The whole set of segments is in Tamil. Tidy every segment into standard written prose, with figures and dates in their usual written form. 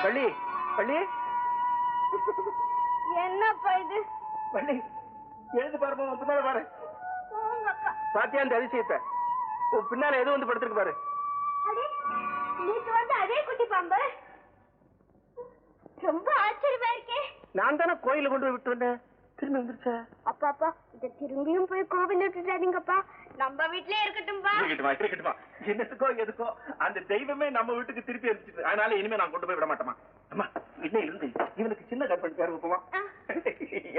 பள்ளி பள்ளி என்னப்பா இது? பள்ளி எழுந்து பாருமா, உன் பின்னால பாரு. பாத்தியா அந்த அதிசயத்தை? உன் பின்னால எது வந்து படுத்திருக்கு பாரு. அதே குட்டி பாம்பு ரொம்ப ஆச்சரியமா இருக்கே. நான் தானே கோயில கொண்டு போய் விட்டு வந்தேன், திரும்பி வந்துருச்சா? அப்பாப்பா இத திரும்பியும் போய் கோவில் விட்டுடாதீங்கப்பா, நம்ம வீட்லயே இருக்கட்டும்பா. இருக்கட்டுமா, என்னத்துக்கோ எதுக்கோ அந்த தெய்வமே நம்ம வீட்டுக்கு திருப்பி வந்துச்சு. அதனால இனிமே நான் கொண்டு போய் விட மாட்டேமா. அம்மா இன்னையில இருந்து இவனுக்கு சின்ன கற்பனை பேர் வைப்போமா?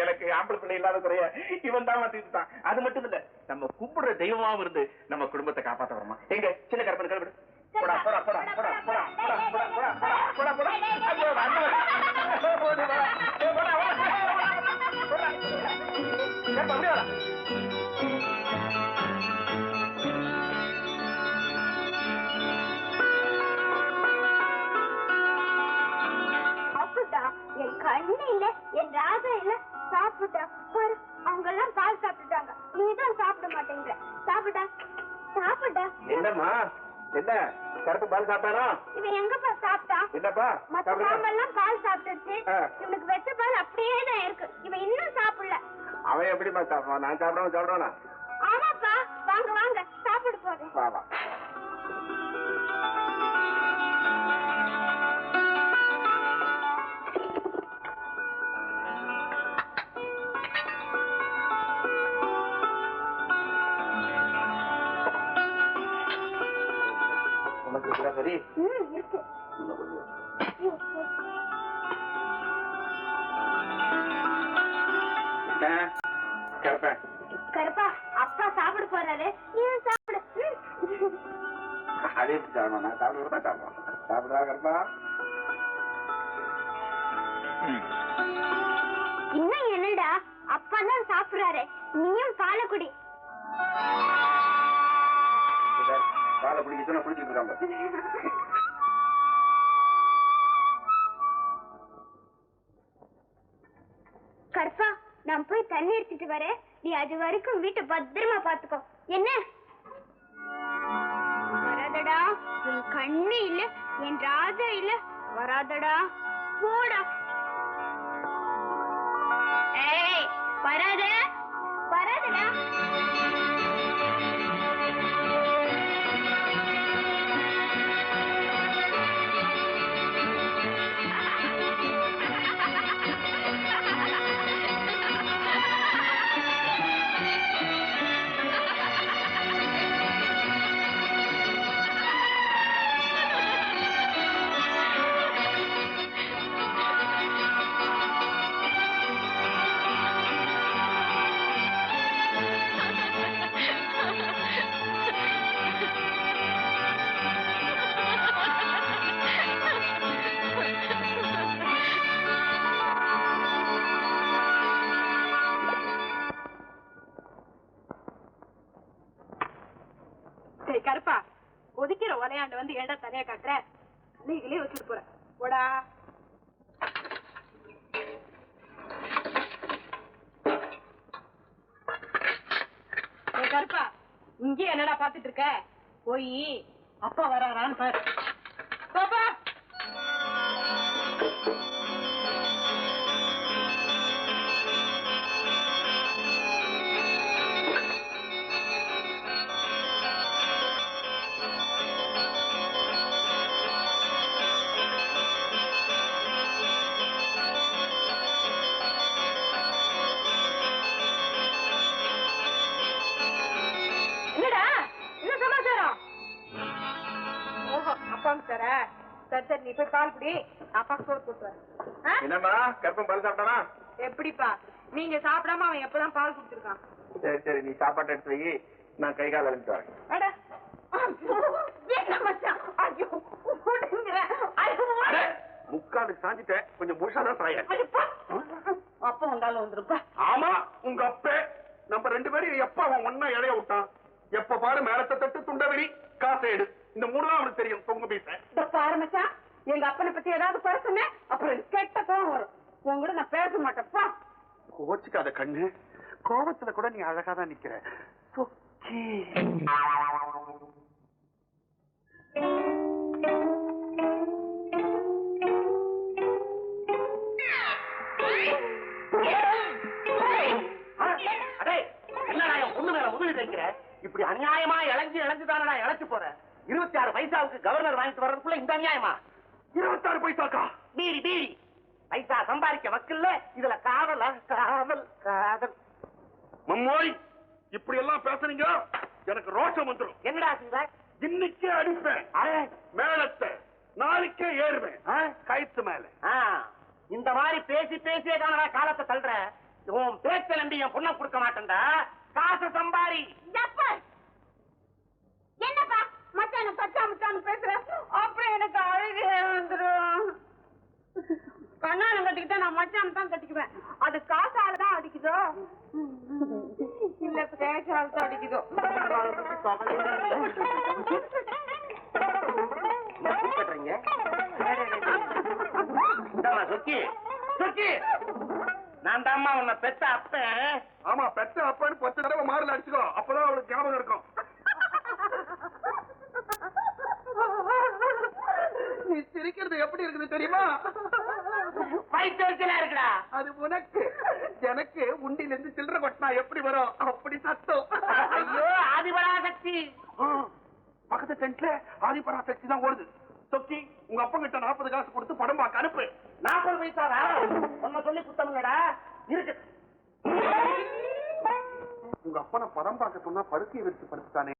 எனக்கு ஆம்பளை பிள்ளை இல்லாத குறைய இவன் தான் மாத்திட்டான். அது மட்டும் இல்ல, நம்ம கூப்பிடுற தெய்வமாவும் இருந்து நம்ம குடும்பத்தை காப்பாத்த வரமா. எங்க சின்ன கற்பனை கிளம்பிடு. போடா போடா போடா போடா போடா போடா போடா போடா போடா என் கண்ணு இல்ல, என் ராஜா இல்ல, சாப்பிட்டா பாரு. அவங்க எல்லாம் பால் சாப்பிட்டுட்டாங்க, நீதான் சாப்பிட மாட்டேங்கிற. சாப்பிட்டா சாப்பிட்டா. என்னம்மா என்ன கருப்பு பால் சாப்பிட்டானா? இவன் எங்கப்பா சாப்பிட்டா? என்னப்பா மத்த பாம்பெல்லாம் பால் சாப்பிட்டுச்சு, இவனுக்கு வெச்ச பால் அப்படியே தான் இருக்கு. இவன் இன்னும் சாப்பிடல. அவன் எப்படிமா சாப்பிடுவான்? நான் சாப்பிடுவானா? ஆமாப்பா, வாங்க வாங்க சாப்பிட போறேன். வா வா. சரி இருக்கு. கருப்பா அப்பா சாப்பிட போறாரு, நீ சாப்பிடு. அதே சாப்பிடணும், நான் சாப்பிட சாப்பிடுவோம். சாப்பிடுறா கருப்பா. இன்னும் என்னடா அப்பா தான் சாப்பிடுறாரு, நீயும் பால குடி. பாலை பிடிக்க பிடிச்சிட்டு இருக்காங்க. கருப்பா நான் போய் தண்ணி எடுத்துட்டு வரேன், நீ அது வரைக்கும் வீட்டை பத்திரமா பாத்துக்கோ. என்ன வராதடா, என் கண்ணு இல்ல, என் ராஜா இல்ல, வராதடா, போடா. ஏய் வராத வராதடா. கருப்பா ஒதுக்கிற உலையாண்டு வந்து ஏண்டா தனியா காட்டுற? நீங்களே வச்சுட்டு போற போடா. கருப்பா இங்கே என்னடா பாத்துட்டு இருக்க? போய் அப்பா வராரான்னு பாரு. பாப்பா சரி நீ போய் பால் குடி, அப்பா சோறு போட்டு வர. என்னம்மா கருப்பன் பால் சாப்பிட்டானா? எப்படிப்பா நீங்க சாப்பிடாம அவன் எப்பதான் பால் குடிச்சிருக்கான்? சரி சரி நீ சாப்பாட்டை எடுத்து வை, நான் கை கால் அழிச்சு வரேன். முக்காடு சாஞ்சிட்டேன், கொஞ்சம் முழுசாதான் சாய. அப்ப வந்தாலும் வந்துருப்பா. ஆமா உங்க அப்ப நம்ம ரெண்டு பேரும் எப்ப அவன் ஒன்னா இடைய விட்டான்? எப்ப பாரு மேலத்தை தட்டு துண்டவெளி காசை எடு, இந்த மூணு தான் அவனுக்கு தெரியும். தொங்க பீச ஆரம்பிச்சா எங்க அப்பனை பத்தி ஏதாவது குறை சொன்னேன் அப்புறம் கெட்ட கோவம் வரும். உங்களோட நான் பேச மாட்டேன்ப்பா. கோச்சுக்காத கண்ணு, கோபத்துல கூட நீ அழகாதான் நிக்கிற. அநியாயமா இழஞ்சுதானடா இழைச்சு போற. 26 பைசாவுக்கு கவர்னர் வாங்கிட்டு வர்றதுக்குள்ள இந்த அநியாயமா? 26 பைசாக்கா? பீடி பீடி பைசா சம்பாதிக்க வக்கில்ல, இதுல காதல் காதல் காதல். மம்மோய், இப்படி எல்லாம் பேசுறீங்க, எனக்கு ரோஷம் வந்துடும். என்னடா செய்வ? இன்னைக்கே அடிப்பேன் மேலத்தை, நாளைக்கே ஏறுவேன் கைத்து மேல. இந்த மாதிரி பேசி பேசியே தானடா காலத்தை தள்ளுற. உன் பேச்ச நம்பி என் பொண்ணை கொடுக்க மாட்டேன்டா. காசு சம்பாரி. என்னப்பா மச்சான பச்சாமச்சான்னு பேசுற? அப்புறம் எனக்கு அழுகே வந்துடும். கண்ணாலம் கட்டிக்கிட்டா நான் மச்சான் தான் கட்டிக்குவேன். அது காசால தான் அடிக்குதோ இல்ல பேச்சால தான் அடிக்குதோ? சுக்கி சுக்கி, நான் தாம்மா உன்னை பெத்த அப்பேன். ஆமா, பெத்த அப்பன்னு 10 தடவை மாறல அடிச்சுக்கோ, அப்பதான் அவளுக்கு ஞாபகம் இருக்கும். நீ சிரிக்கிறது எப்படி இருக்குது தெரியுமா? வயிற்றுச்சலா இருக்குடா. அது உனக்கு. எனக்கு உண்டியில இருந்து சில்லறை கொட்டினா எப்படி வரும்? அப்படி சத்தம். ஐயோ, ஆதிபராசக்தி. பக்கத்து டென்ட்ல ஆதிபராசக்தி தான் ஓடுது. சொக்கி, உங்க அப்பா கிட்ட 40 காசு கொடுத்து படம் பார்க்க அனுப்பு. 40 பைசாவா? உன்னை சொல்லி குத்தமில்லடா. இருக்கு. உங்க அப்பனை படம் பார்க்க சொன்னா படுக்கையை வச்சு படுத்துட்டானே.